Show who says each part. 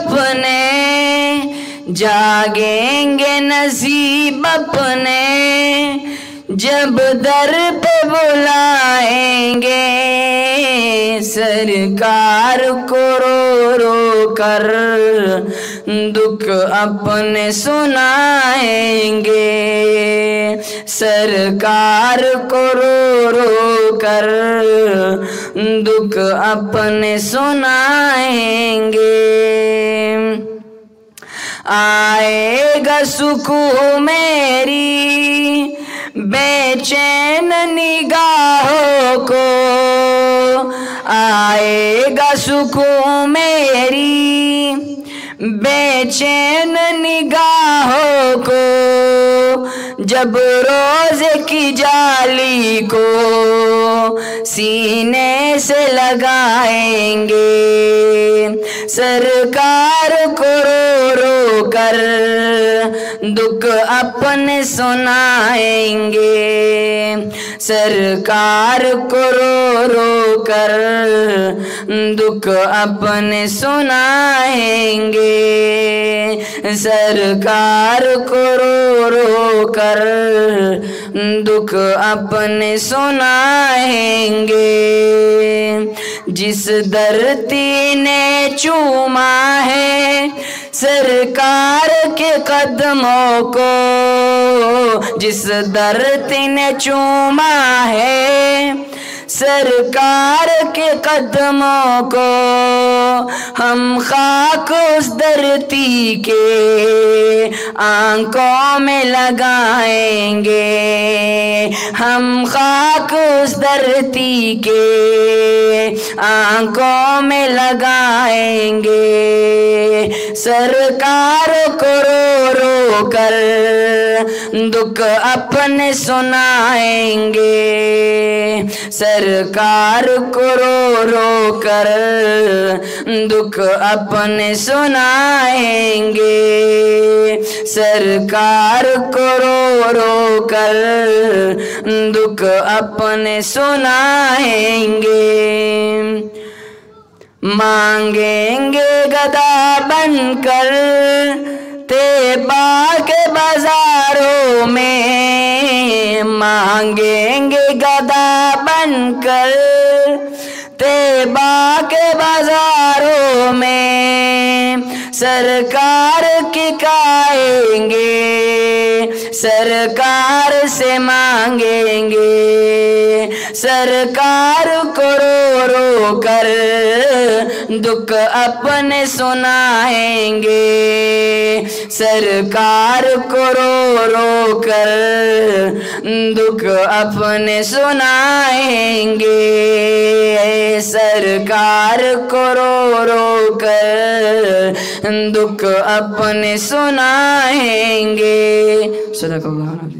Speaker 1: अपने, जागेंगे नसीब अपने, जब दर पे बुलाएंगे। सरकार को रो रो कर दुख अपने सुनाएंगे। सरकार को रो रो कर दुख अपने सुनाएंगे। आएगा सुकून मेरी बेचैन निगाहों को, आएगा सुकून मेरी बेचैन निगाहों को, जब रोज़े की जाली को सीने से लगाएंगे। सरकार को रो रो कर दुख अपने सुनाएंगे। सरकार को रो रो कर दुख अपने सुनाएंगे। सरकार को रो रो कर दुख अपने सुनाएंगे। जिस धरती ने चूमा है सरकार के कदमों को, जिस धरती ने चूमा है सरकार के कदमों को, हम खाक उस धरती के आंखों में लगाएंगे। हम खाक उस धरती के आंखों में लगाएंगे। सरकार को रो रो कर दुख अपने सुनाएंगे। सरकार को रो रो कर दुख अपने सुनाएंगे। सरकार को रो रो कर दुख अपने सुनाएंगे। मांगेंगे गदा बनकर तैयबा के बाजारों में, मांगेंगे गदा बनकर तैयबा के बाजारों में। सरकार की खाएंगे, सरकार से मांगेंगे। सरकार को रो रो कर दुख अपने सुनाएंगे। सरकार को रो रो कर दुख अपने सुनाएंगे। सरकार को रो रो कर दुख अपने सुनाएंगे। सदक़ल्लाहु।